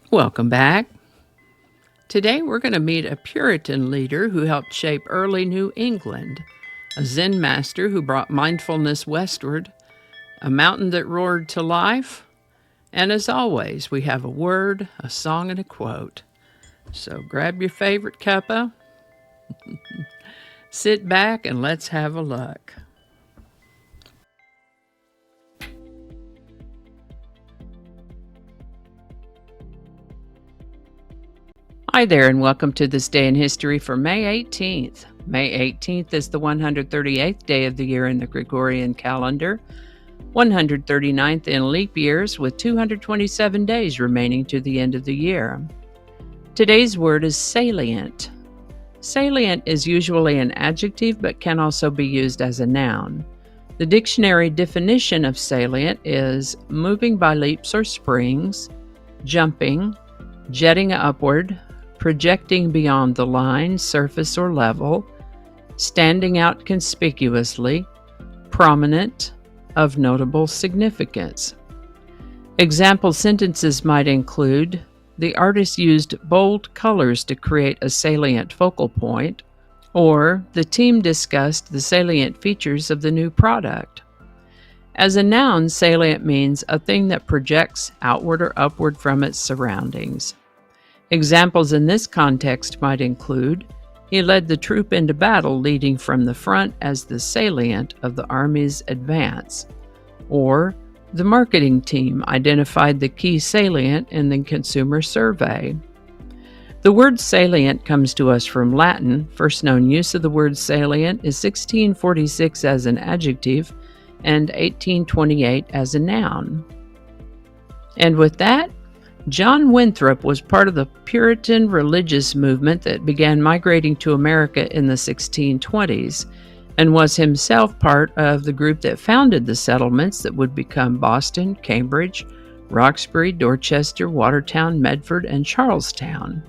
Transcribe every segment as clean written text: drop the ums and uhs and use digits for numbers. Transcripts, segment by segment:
Welcome back. Today we're going to meet a Puritan leader who helped shape early New England, a Zen master who brought mindfulness westward, a mountain that roared to life, and as always, we have a word, a song, and a quote. So grab your favorite cuppa, sit back, and let's have a look. Hi there, and welcome to this day in history for May 18th. May 18th is the 138th day of the year in the Gregorian calendar, 139th in leap years, with 227 days remaining to the end of the year. Today's word is salient. Salient is usually an adjective but can also be used as a noun. The dictionary definition of salient is moving by leaps or springs, jumping, jetting upward, projecting beyond the line, surface, or level, standing out conspicuously, prominent, of notable significance. Example sentences might include, the artist used bold colors to create a salient focal point, or the team discussed the salient features of the new product. As a noun, salient means a thing that projects outward or upward from its surroundings. Examples in this context might include, he led the troop into battle leading from the front as the salient of the army's advance, or the marketing team identified the key salient in the consumer survey. The word salient comes to us from Latin. First known use of the word salient is 1646 as an adjective and 1828 as a noun. And with that, John Winthrop was part of the Puritan religious movement that began migrating to America in the 1620s and was himself part of the group that founded the settlements that would become Boston, Cambridge, Roxbury, Dorchester, Watertown, Medford, and Charlestown.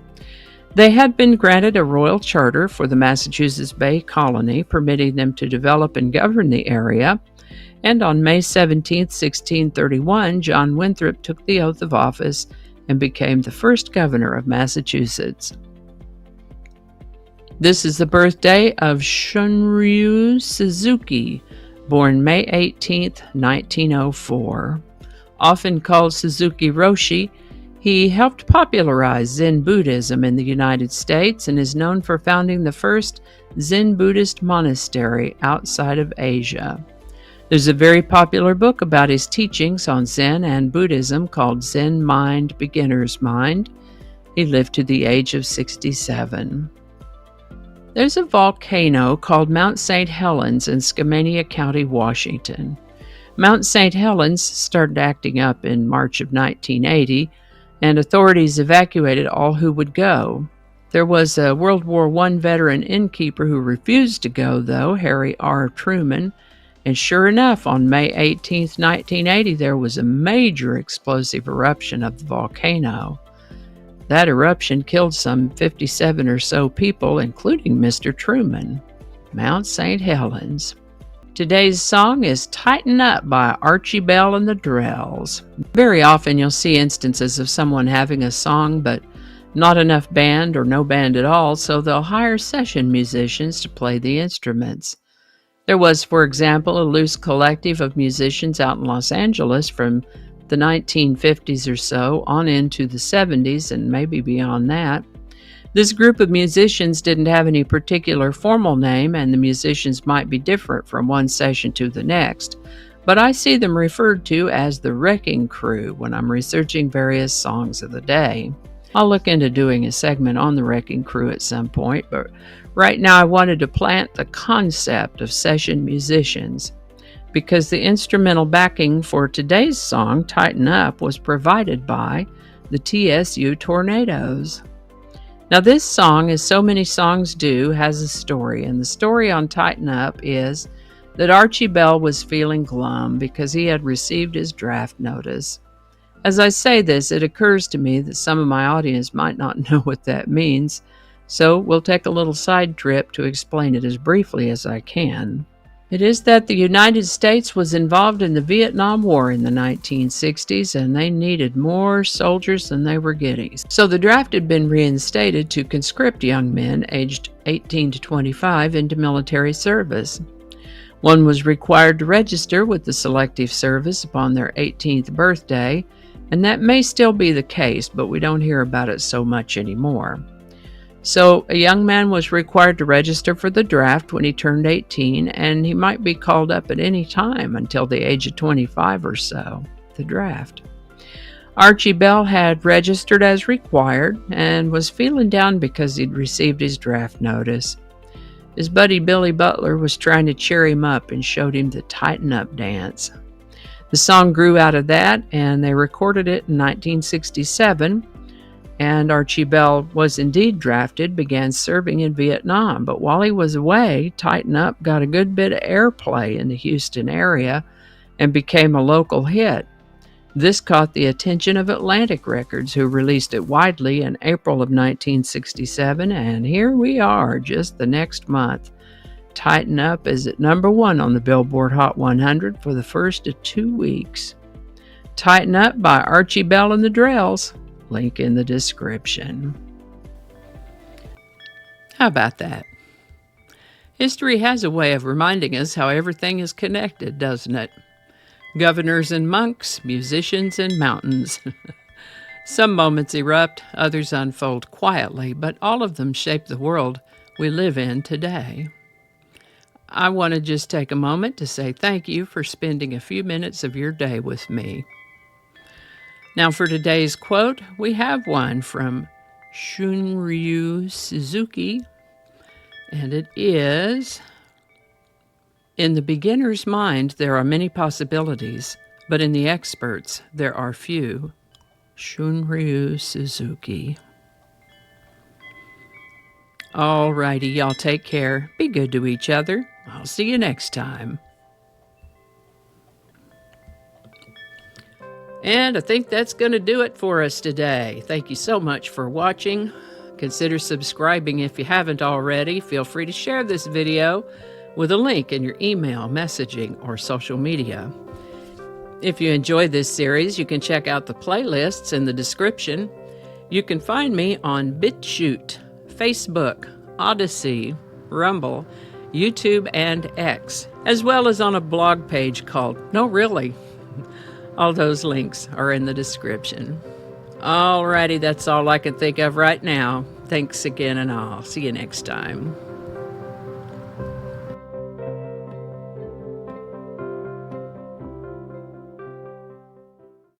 They had been granted a royal charter for the Massachusetts Bay Colony, permitting them to develop and govern the area, and on May 17, 1631, John Winthrop took the oath of office and became the first governor of Massachusetts. This is the birthday of Shunryu Suzuki, born May 18, 1904. Often called Suzuki Roshi, he helped popularize Zen Buddhism in the United States and is known for founding the first Zen Buddhist monastery outside of Asia. There's a very popular book about his teachings on Zen and Buddhism called Zen Mind, Beginner's Mind. He lived to the age of 67. There's a volcano called Mount St. Helens in Skamania County, Washington. Mount St. Helens started acting up in March of 1980, and authorities evacuated all who would go. There was a World War I veteran innkeeper who refused to go, though, Harry R. Truman. And sure enough, on May 18, 1980, there was a major explosive eruption of the volcano. That eruption killed some 57 or so people, including Mr. Truman. Mount St. Helens. Today's song is Tighten Up by Archie Bell and the Drells. Very often you'll see instances of someone having a song but not enough band or no band at all, so they'll hire session musicians to play the instruments. There was, for example, a loose collective of musicians out in Los Angeles from the 1950s or so on into the 70s and maybe beyond that. This group of musicians didn't have any particular formal name, and the musicians might be different from one session to the next, but I see them referred to as the Wrecking Crew when I'm researching various songs of the day. I'll look into doing a segment on the Wrecking Crew at some point, but right now I wanted to plant the concept of session musicians because the instrumental backing for today's song, Tighten Up, was provided by the TSU Tornadoes. Now this song, as so many songs do, has a story, and the story on Tighten Up is that Archie Bell was feeling glum because he had received his draft notice. As I say this, it occurs to me that some of my audience might not know what that means, so we'll take a little side trip to explain it as briefly as I can. It is that the United States was involved in the Vietnam War in the 1960s, and they needed more soldiers than they were getting. So the draft had been reinstated to conscript young men aged 18 to 25 into military service. One was required to register with the Selective Service upon their 18th birthday, and that may still be the case, but we don't hear about it so much anymore. So a young man was required to register for the draft when he turned 18, and he might be called up at any time until the age of 25 or so, the draft. Archie Bell had registered as required and was feeling down because he'd received his draft notice. His buddy Billy Butler was trying to cheer him up and showed him the Tighten Up dance. The song grew out of that, and they recorded it in 1967, and Archie Bell was indeed drafted, began serving in Vietnam. But while he was away, Tighten Up got a good bit of airplay in the Houston area and became a local hit. This caught the attention of Atlantic Records, who released it widely in April of 1967, and here we are just the next month. Tighten Up is at number 1 on the Billboard Hot 100 for the first of 2 weeks. Tighten Up by Archie Bell and the Drells. Link in the description. How about that? History has a way of reminding us how everything is connected, doesn't it? Governors and monks, musicians and mountains. Some moments erupt, others unfold quietly, but all of them shape the world we live in today. I want to just take a moment to say thank you for spending a few minutes of your day with me. Now for today's quote, we have one from Shunryu Suzuki, and it is, "In the beginner's mind there are many possibilities, but in the expert's there are few." Shunryu Suzuki. All righty, y'all take care. Be good to each other. I'll see you next time. And I think that's going to do it for us today. Thank you so much for watching. Consider subscribing if you haven't already. Feel free to share this video with a link in your email, messaging, or social media. If you enjoyed this series, you can check out the playlists in the description. You can find me on BitChute, Facebook, Odyssey, Rumble, YouTube, and X, as well as on a blog page called No Really. All those links are in the description. Alrighty, that's all I can think of right now. Thanks again, and I'll see you next time.